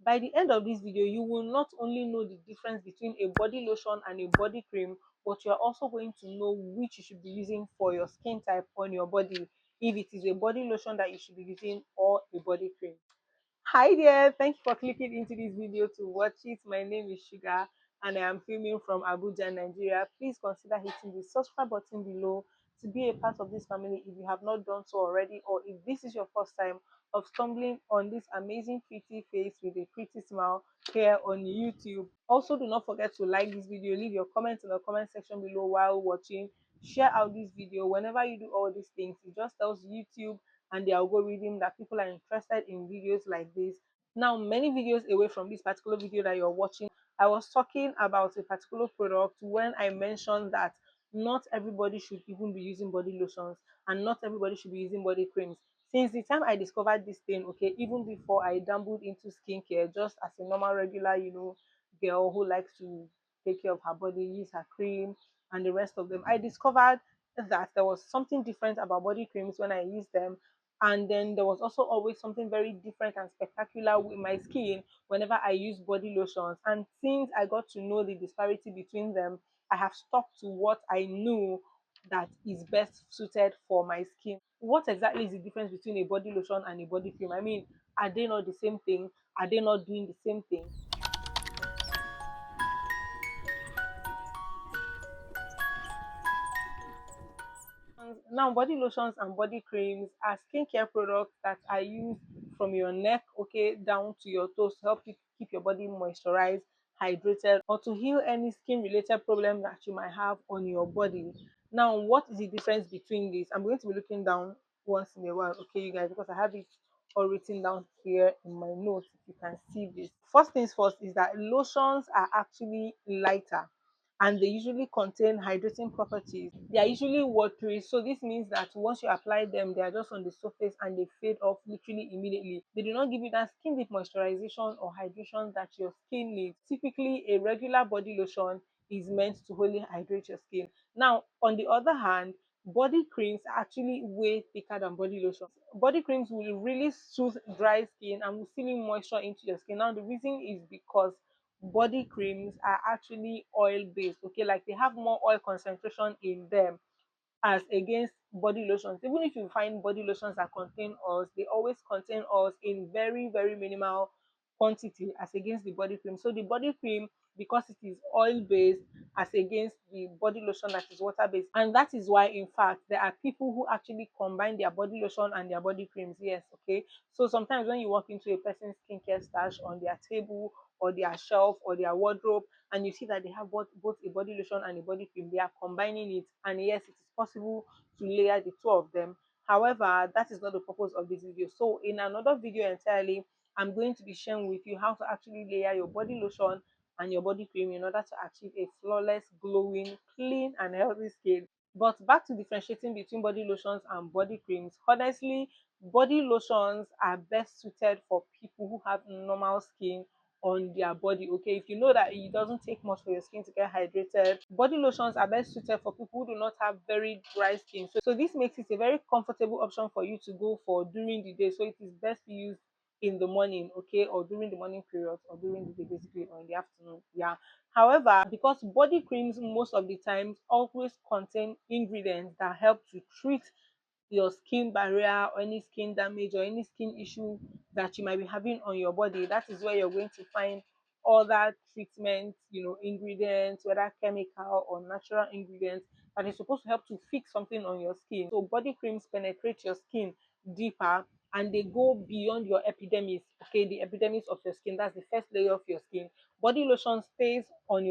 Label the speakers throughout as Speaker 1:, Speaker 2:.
Speaker 1: By the end of this video, you will not only know the difference between a body lotion and a body cream, but you are also going to know which you should be using for your skin type on your body, if it is a body lotion that you should be using or a body cream. Hi there, thank you for clicking into this video to watch it. My name is Shuga and I am filming from Abuja, Nigeria. Please consider hitting the subscribe button below to be a part of this family if you have not done so already, or if this is your first time of stumbling on this amazing pretty face with a pretty smile here on YouTube. Also, do not forget to like this video, leave your comments in the comment section below while watching, share out this video. Whenever you do all these things, it just tells YouTube and the algorithm that people are interested in videos like this. Now, many videos away from this particular video that you're watching, I was talking about a particular product when I mentioned that not everybody should even be using body lotions and not everybody should be using body creams. Since the time I discovered this thing, okay, even before I dabbled into skincare, just as a normal regular, girl who likes to take care of her body, use her cream and the rest of them, I discovered that there was something different about body creams when I used them. And then there was also always something very different and spectacular with my skin whenever I use body lotions. And since I got to know the disparity between them, I have stuck to what I knew that is best suited for my skin. What exactly is the difference between a body lotion and a body cream? I mean, are they not the same thing? Are they not doing the same thing? Now, body lotions and body creams are skincare products that are used from your neck, okay, down to your toes to help you keep your body moisturized, hydrated, or to heal any skin related problem that you might have on your body. Now, what is the difference between these? I'm going to be looking down once in a while, okay, you guys, because I have it all written down here in my notes. If you can see this, first things first is that lotions are actually lighter and they usually contain hydrating properties. They are usually watery, so this means that once you apply them, they are just on the surface and they fade off literally immediately. They do not give you that skin deep moisturization or hydration that your skin needs. Typically, a regular body lotion is meant to wholly hydrate your skin. Now, on the other hand, body creams are actually way thicker than body lotions. Body creams will really soothe dry skin and will seal in moisture into your skin. Now, the reason is because body creams are actually oil based, okay, like they have more oil concentration in them as against body lotions. Even if you find body lotions that contain oils, they always contain oils in very, very minimal quantity as against the body cream. So the body cream, because it is oil based, as against the body lotion that is water based. And that is why, in fact, there are people who actually combine their body lotion and their body creams. Yes, okay. So sometimes when you walk into a person's skincare stash on their table or their shelf or their wardrobe, and you see that they have both a body lotion and a body cream, they are combining it. And yes, it is possible to layer the two of them. However, that is not the purpose of this video. So in another video entirely, I'm going to be sharing with you how to actually layer your body lotion and your body cream in order to achieve a flawless, glowing, clean and healthy skin. But back to differentiating between body lotions and body creams. Honestly, body lotions are best suited for people who have normal skin on their body. Okay, if you know that it doesn't take much for your skin to get hydrated, body lotions are best suited for people who do not have very dry skin. So this makes it a very comfortable option for you to go for during the day. So it is best used in the morning, okay, or during the morning period, or during the day basically, or in the afternoon. Yeah. However, because body creams most of the times always contain ingredients that help to treat your skin barrier or any skin damage or any skin issue that you might be having on your body, that is where you're going to find other treatment, ingredients, whether chemical or natural ingredients, that is supposed to help to fix something on your skin. So body creams penetrate your skin deeper and they go beyond your epidermis, okay, the epidermis of your skin. That's the first layer of your skin. Body lotion stays on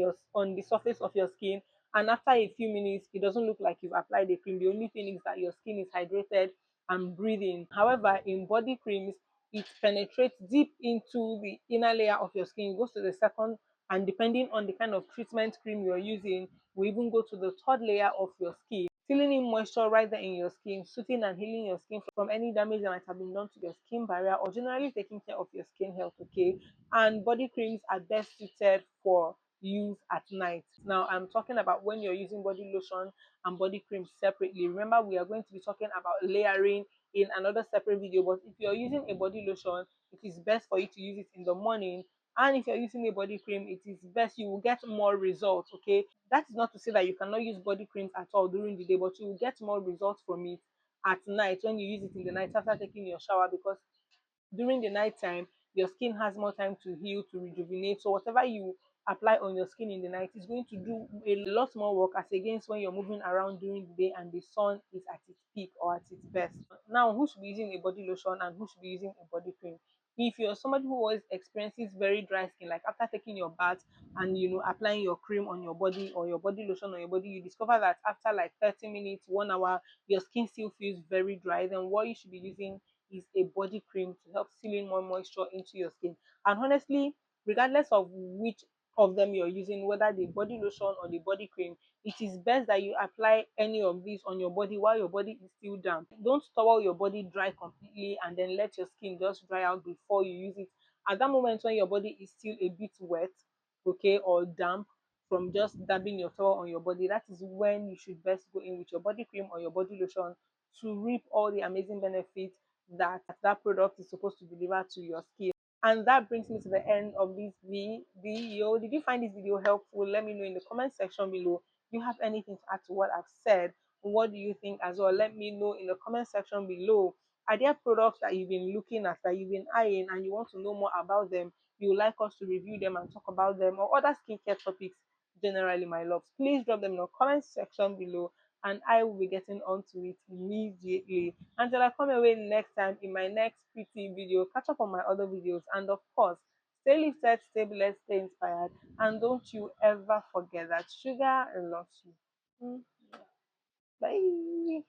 Speaker 1: the surface of your skin, and after a few minutes it doesn't look like you've applied a cream. The only thing is that your skin is hydrated and breathing. However, in body creams, it penetrates deep into the inner layer of your skin. It goes to the second, and depending on the kind of treatment cream you're using, we even go to the third layer of your skin, sealing in moisture right there in your skin, soothing and healing your skin from any damage that might have been done to your skin barrier, or generally taking care of your skin health, okay. And body creams are best suited for use at night. Now, I'm talking about when you're using body lotion and body cream separately. Remember, we are going to be talking about layering in another separate video. But if you're using a body lotion, it is best for you to use it in the morning. And if you're using a body cream, it is best you will get more results. Okay, that is not to say that you cannot use body creams at all during the day, but you will get more results from it at night when you use it in the night after taking your shower, because during the night time your skin has more time to heal, to rejuvenate. So whatever you apply on your skin in the night is going to do a lot more work as against when you're moving around during the day and the sun is at its peak or at its best. Now, who should be using a body lotion and who should be using a body cream? If you're somebody who always experiences very dry skin, like after taking your bath and applying your cream on your body or your body lotion on your body, you discover that after like 30 minutes, 1 hour, your skin still feels very dry, then what you should be using is a body cream to help seal in more moisture into your skin. And honestly, regardless of which of them you're using, whether the body lotion or the body cream, it is best that you apply any of these on your body while your body is still damp. Don't towel your body dry completely and then let your skin just dry out before you use it. At that moment when your body is still a bit wet, okay, or damp from just dabbing your towel on your body, that is when you should best go in with your body cream or your body lotion to reap all the amazing benefits that that product is supposed to deliver to your skin. And that brings me to the end of this video. Did you find this video helpful? Let me know in the comment section below. Do you have anything to add to what I've said? What do you think as well? Let me know in the comment section below. Are there products that you've been looking at, that you've been eyeing, and you want to know more about them? You would like us to review them and talk about them, or other skincare topics generally, my loves? Please drop them in the comment section below and I will be getting onto it immediately. Until I come away next time in my next pretty video, catch up on my other videos, and of course, stay lifted, stay blessed, stay inspired, and don't you ever forget that sugar loves you. Bye.